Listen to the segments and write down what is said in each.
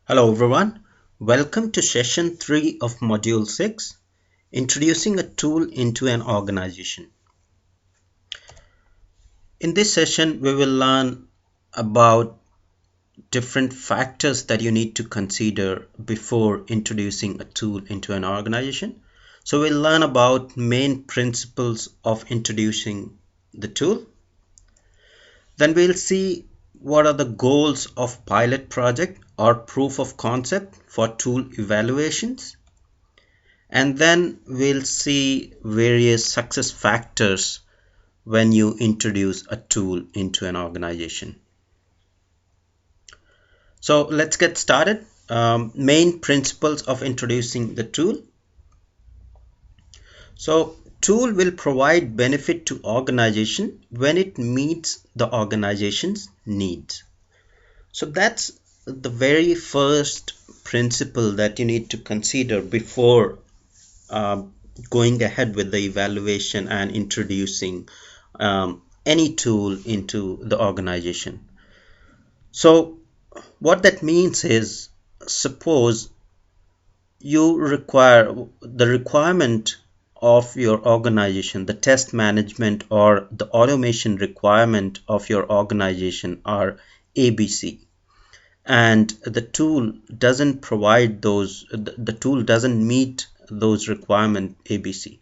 Hello everyone, welcome to session 3 of module 6, introducing a tool into an organization. In this session we will learn about different factors that you need to consider before introducing a tool into an organization. So we'll learn about main principles of introducing the tool. Then we'll see what are the goals of pilot project or proof of concept for tool evaluations. And then we'll see various success factors when you introduce a tool into an organization. So let's get started. Main principles of introducing the tool. So tool will provide benefit to organization when it meets the organization's needs. So that's the very first principle that you need to consider before going ahead with the evaluation and introducing any tool into the organization. So what that means is, suppose you require the requirement of your organization, the test management or the automation requirement of your organization are ABC, and the tool doesn't provide those, the tool doesn't meet those requirement ABC,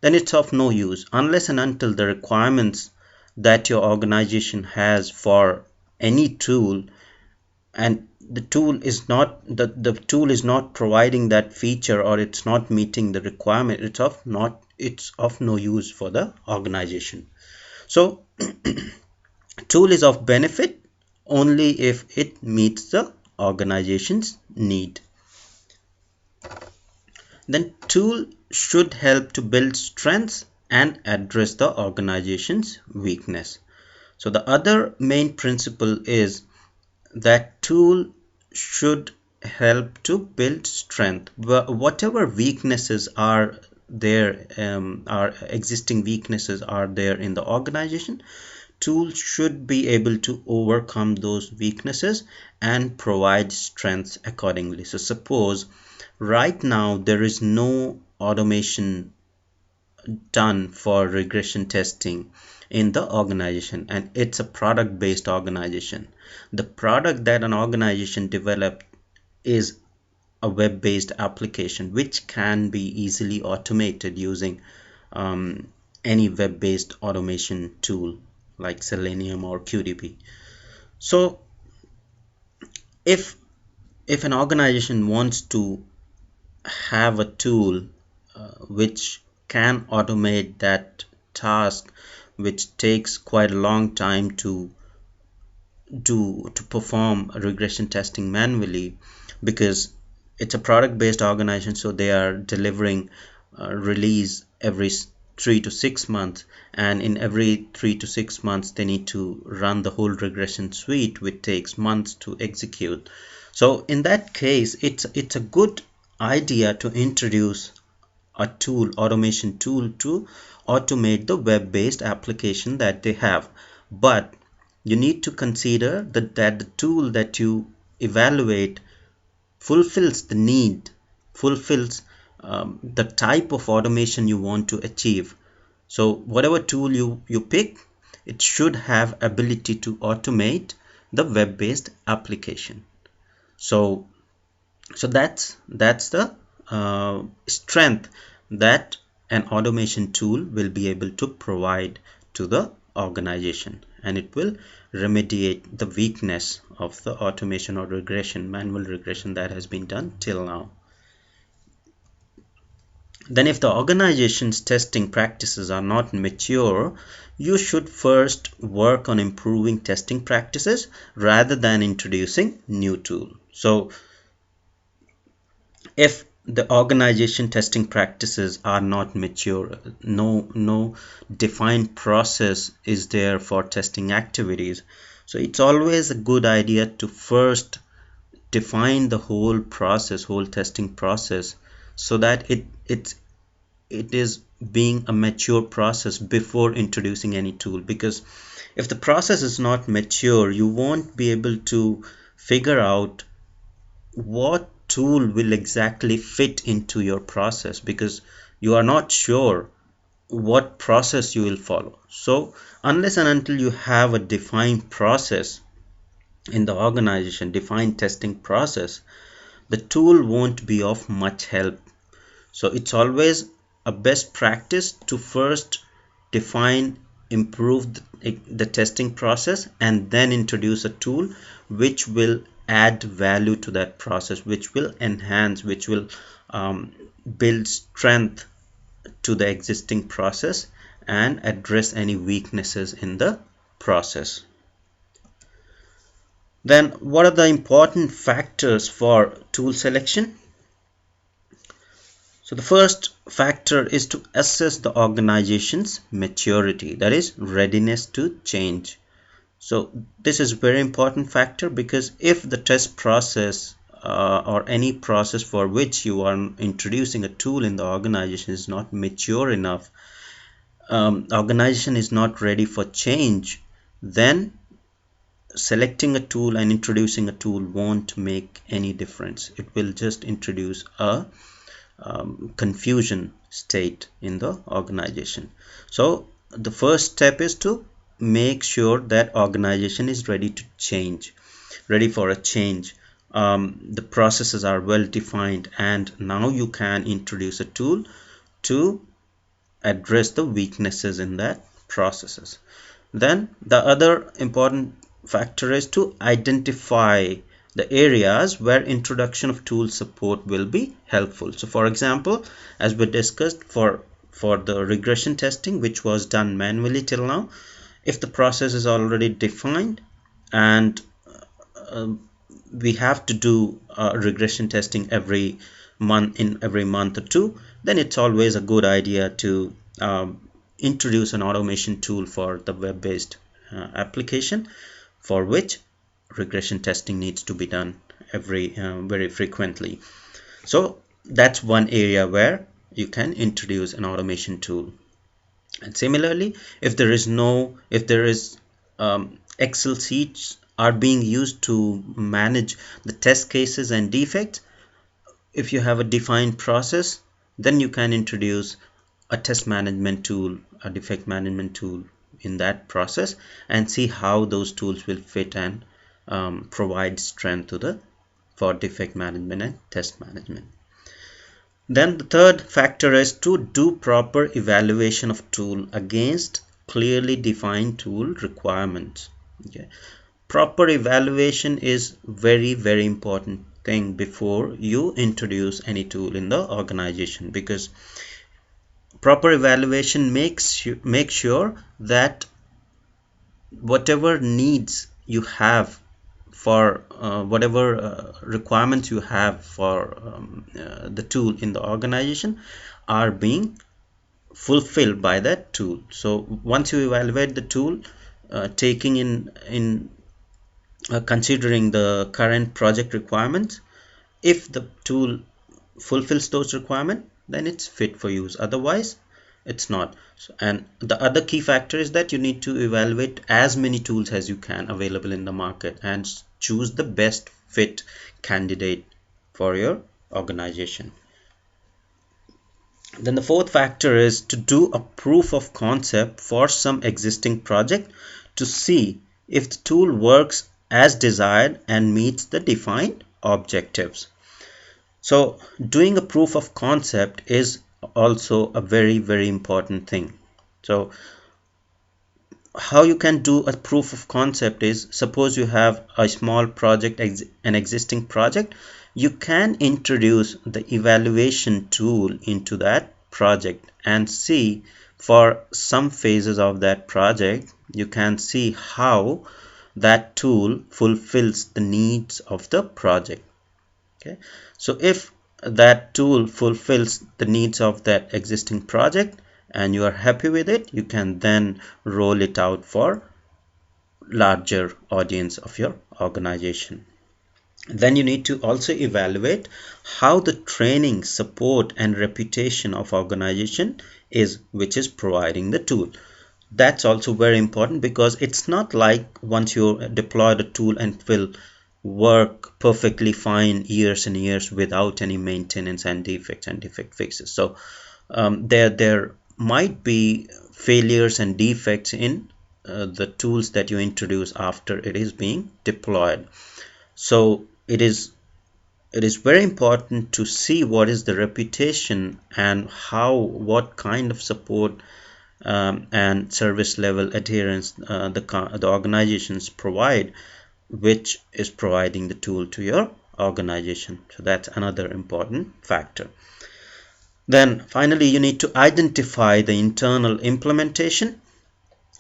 then it's of no use unless and until the requirements that your organization has for any tool, and the tool is not the tool is not providing that feature, or it's not meeting the requirement, it's of no use for the organization. So tool is of benefit only if it meets the organization's need. Then tool should help to build strengths and address the organization's weakness. So the other main principle is that tool should help to build strength. Whatever weaknesses are there, our existing weaknesses are there in the organization, tools should be able to overcome those weaknesses and provide strengths accordingly. So suppose right now there is no automation done for regression testing in the organization, and it's a product based organization. The product that an organization developed is a web based application which can be easily automated using any web based automation tool like Selenium or QDB. So if an organization wants to have a tool which can automate that task which takes quite a long time to perform regression testing manually, because it's a product based organization, so they are delivering release every 3 to 6 months, and in every 3 to 6 months they need to run the whole regression suite, which takes months to execute. So in that case, it's a good idea to introduce a tool, automation tool, to automate the web-based application that they have. But you need to consider that the tool that you evaluate fulfills the need, fulfills the type of automation you want to achieve. So whatever tool you pick, it should have ability to automate the web-based application. So that's the strength that an automation tool will be able to provide to the organization, and it will remediate the weakness of the automation or regression, manual regression that has been done till now. Then if the organization's testing practices are not mature, you should first work on improving testing practices rather than introducing new tool. So if the organization testing practices are not mature, no defined process is there for testing activities, so it's always a good idea to first define the whole process, whole testing process, so that it is being a mature process before introducing any tool. Because if the process is not mature, you won't be able to figure out what tool will exactly fit into your process, because you are not sure what process you will follow. So unless and until you have a defined process in the organization, defined testing process, the tool won't be of much help. So it's always a best practice to first define, improve the testing process, and then introduce a tool which will add value to that process, which will enhance, which will build strength to the existing process and address any weaknesses in the process. Then what are the important factors for tool selection? So the first factor is to assess the organization's maturity, that is readiness to change. So this is a very important factor, because if the test process or any process for which you are introducing a tool in the organization is not mature enough, organization is not ready for change, then selecting a tool and introducing a tool won't make any difference. It will just introduce a confusion state in the organization. So the first step is to make sure that organization is ready to change, ready for a change. The processes are well defined, and now you can introduce a tool to address the weaknesses in that processes. Then the other important factor is to identify the areas where introduction of tool support will be helpful. So for example, as we discussed, for the regression testing which was done manually till now, if the process is already defined and we have to do regression testing every month or two, then it's always a good idea to introduce an automation tool for the web-based application, for which regression testing needs to be done very frequently. So that's one area where you can introduce an automation tool. And similarly, if there is Excel sheets are being used to manage the test cases and defects, if you have a defined process, then you can introduce a test management tool, a defect management tool in that process, and see how those tools will fit and provide strength for defect management and test management. Then the third factor is to do proper evaluation of tool against clearly defined tool requirements. Okay. Proper evaluation is very important thing before you introduce any tool in the organization, because proper evaluation makes sure that whatever needs you have for whatever requirements you have for the tool in the organization are being fulfilled by that tool. So once you evaluate the tool, taking in considering the current project requirements, if the tool fulfills those requirements, then it's fit for use, otherwise it's not. And the other key factor is that you need to evaluate as many tools as you can available in the market and choose the best fit candidate for your organization. Then the fourth factor is to do a proof of concept for some existing project to see if the tool works as desired and meets the defined objectives. So doing a proof of concept is also a very important thing. So how you can do a proof of concept is, suppose you have a small project, an existing project, you can introduce the evaluation tool into that project and see for some phases of that project, you can see how that tool fulfills the needs of the project. Okay, so if that tool fulfills the needs of that existing project and you are happy with it, you can then roll it out for larger audience of your organization. Then you need to also evaluate how the training, support and reputation of organization is which is providing the tool. That's also very important, because it's not like once you deploy the tool and will work perfectly fine years and years without any maintenance and defect fixes. So there might be failures and defects in the tools that you introduce after it is being deployed. So it is very important to see what is the reputation and what kind of support and service level adherence the organizations provide, which is providing the tool to your organization. So that's another important factor. Then finally, you need to identify the internal implementation.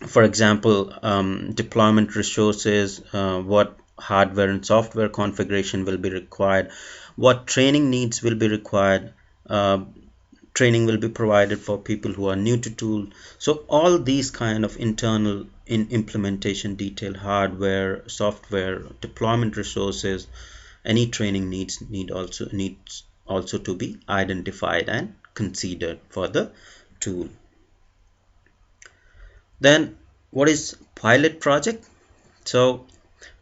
For example, deployment resources, what hardware and software configuration will be required, what training needs will be required. Training will be provided for people who are new to tool. So all these kind of internal implementation detail, hardware, software, deployment resources, any training needs also to be identified and considered for the tool. Then what is pilot project? So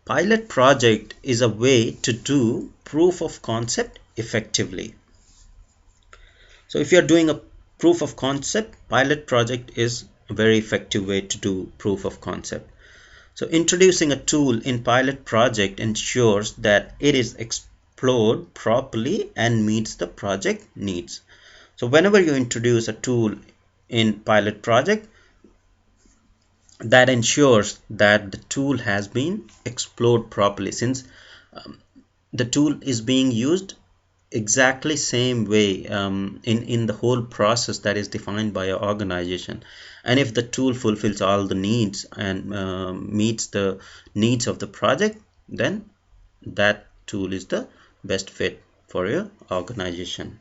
pilot project is a way to do proof of concept effectively. So if you're doing a proof of concept, pilot project is a very effective way to do proof of concept. So introducing a tool in pilot project ensures that it is explored properly and meets the project needs. So whenever you introduce a tool in pilot project, that ensures that the tool has been explored properly, since the tool is being used exactly same way in the whole process that is defined by your organization. And if the tool fulfills all the needs and meets the needs of the project, then that tool is the best fit for your organization.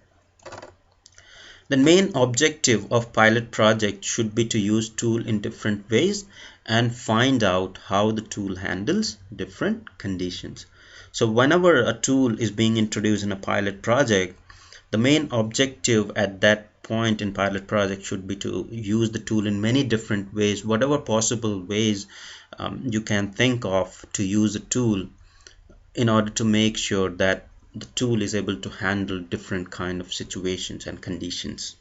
The main objective of pilot project should be to use tool in different ways and find out how the tool handles different conditions. So whenever a tool is being introduced in a pilot project, the main objective at that point in pilot project should be to use the tool in many different ways, whatever possible ways you can think of to use a tool, in order to make sure that the tool is able to handle different kind of situations and conditions.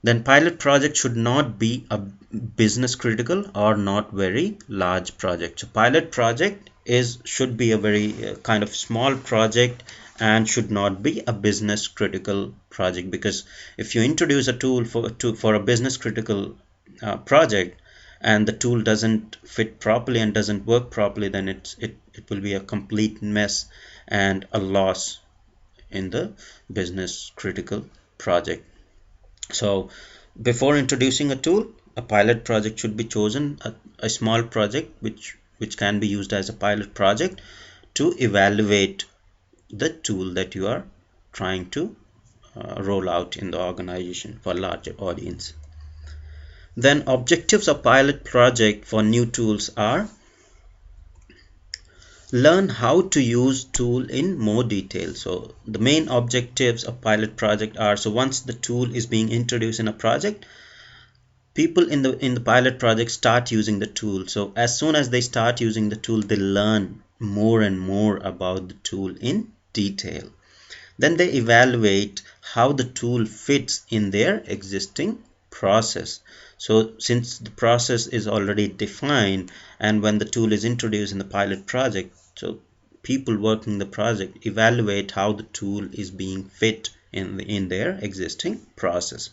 Then pilot project should not be a business critical or not very large project. So pilot project should be a very kind of small project and should not be a business critical project, because if you introduce a tool for a business critical project and the tool doesn't fit properly and doesn't work properly, then it will be a complete mess and a loss in the business critical project. So before introducing a tool, a pilot project should be chosen, a small project which can be used as a pilot project to evaluate the tool that you are trying to roll out in the organization for a larger audience. Then objectives of pilot project for new tools are: learn how to use tool in more detail. So the main objectives of pilot project are, so once the tool is being introduced in a project, people in the pilot project start using the tool. So as soon as they start using the tool, they learn more and more about the tool in detail. Then they evaluate how the tool fits in their existing process. So since the process is already defined, and when the tool is introduced in the pilot project, so people working the project evaluate how the tool is being fit in their existing process.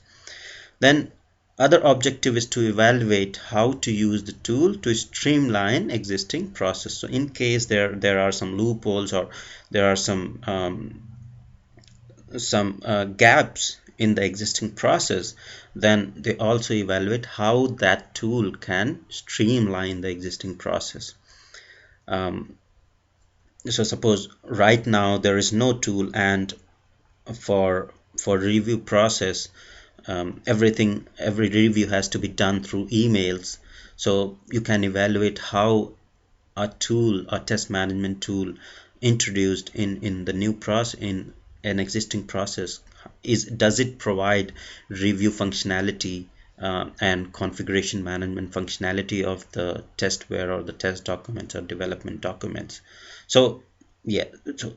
Then other objective is to evaluate how to use the tool to streamline existing process. So in case there are some loopholes, or there are some gaps in the existing process, then they also evaluate how that tool can streamline the existing process. So suppose right now there is no tool, and for review process, every review has to be done through emails. So you can evaluate how a test management tool introduced in the new process, in an existing process, does it provide review functionality and configuration management functionality of the testware or the test documents or development documents. So yeah, so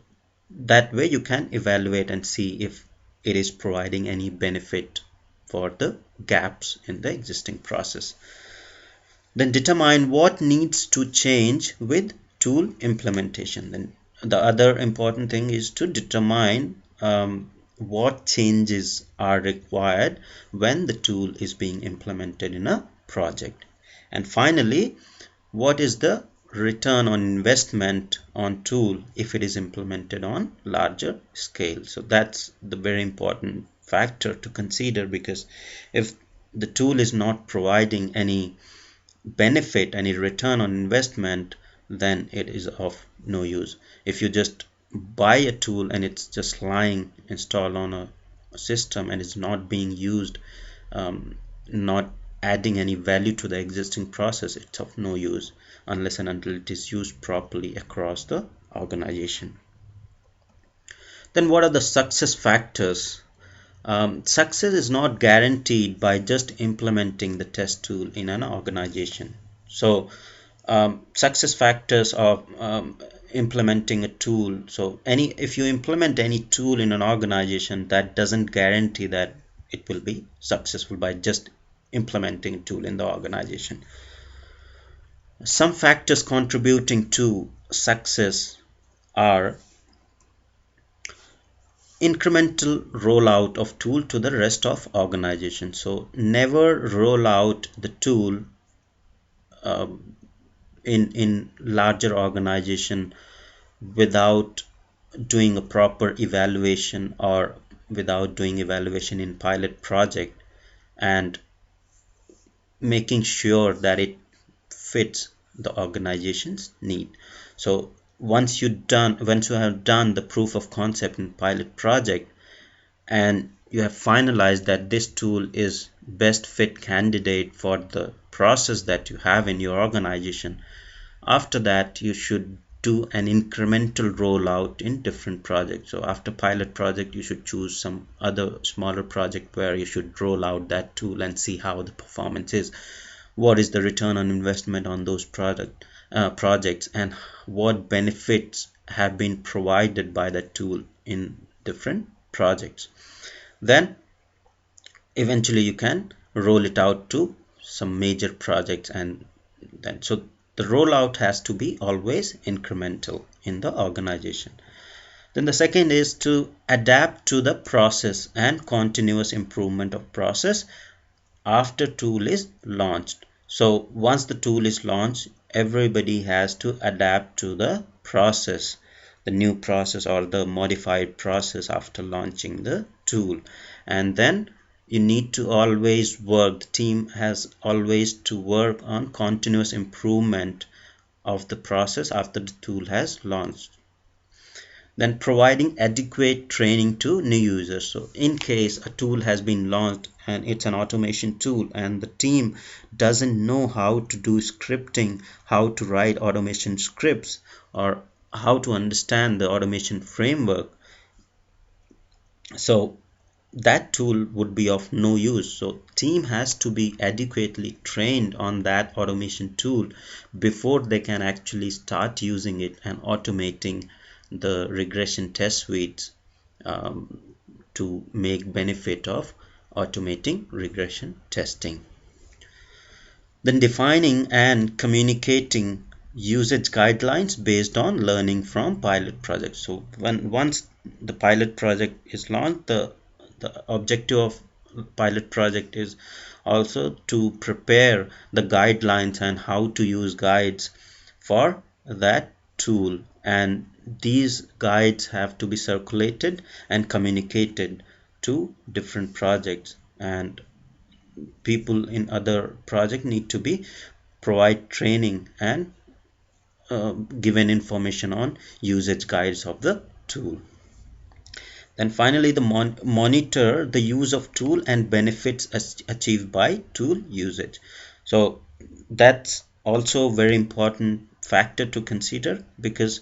that way you can evaluate and see if it is providing any benefit for the gaps in the existing process. Then determine what needs to change with tool implementation. Then the other important thing is to determine what changes are required when the tool is being implemented in a project. And finally, what is the return on investment on tool if it is implemented on larger scale? So that's the very important factor to consider, because if the tool is not providing any benefit, any return on investment, then it is of no use. If you just buy a tool and it's just lying installed on a system and it's not being used, not adding any value to the existing process, it's of no use unless and until it is used properly across the organization. Then what are the success factors? Success is not guaranteed by just implementing the test tool in an organization. So success factors of implementing a tool. So if you implement any tool in an organization, that doesn't guarantee that it will be successful by just implementing a tool in the organization. Some factors contributing to success are incremental rollout of tool to the rest of organization. So never roll out the tool in larger organization without doing a proper evaluation, or without doing evaluation in pilot project and making sure that it fits the organization's need. So once you have done the proof of concept in pilot project and you have finalized that this tool is best fit candidate for the process that you have in your organization, after that you should do an incremental rollout in different projects. So after pilot project, you should choose some other smaller project where you should roll out that tool and see how the performance is, what is the return on investment on those projects, and what benefits have been provided by that tool in different projects. Then eventually you can roll it out to some major projects, and then so the rollout has to be always incremental in the organization. Then the second is to adapt to the process and continuous improvement of process after tool is launched. So once the tool is launched, everybody has to adapt to the process, the new process or the modified process after launching the tool. And then you need to always work, the team has always to work on continuous improvement of the process after the tool has launched. Then providing adequate training to new users. So in case a tool has been launched and it's an automation tool and the team doesn't know how to do scripting, how to write automation scripts, or how to understand the automation framework, so that tool would be of no use. So team has to be adequately trained on that automation tool before they can actually start using it and automating the regression test suites to make benefit of automating regression testing. Then defining and communicating usage guidelines based on learning from pilot projects. So once the pilot project is launched, the objective of pilot project is also to prepare the guidelines and how to use guides for that tool, and these guides have to be circulated and communicated to different projects, and people in other project need to be provide training and given information on usage guides of the tool. Then finally, the monitor the use of tool and benefits achieved by tool usage. So that's also a very important factor to consider, because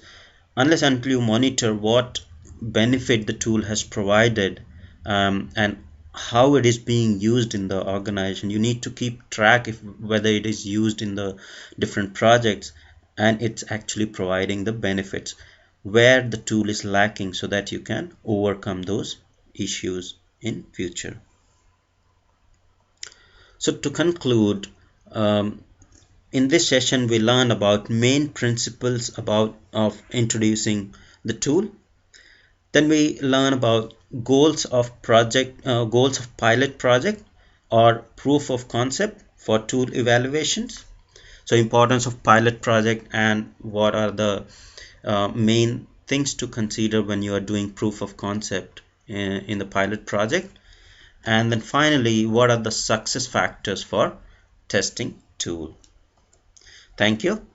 unless until you monitor what benefit the tool has provided and how it is being used in the organization. You need to keep track if whether it is used in the different projects and it's actually providing the benefits, where the tool is lacking, so that you can overcome those issues in future. So to conclude, in this session we learn about main principles of introducing the tool. Then we learn about goals of pilot project or proof of concept for tool evaluations. So importance of pilot project and what are the main things to consider when you are doing proof of concept in the pilot project. And then finally, what are the success factors for testing tool. Thank you.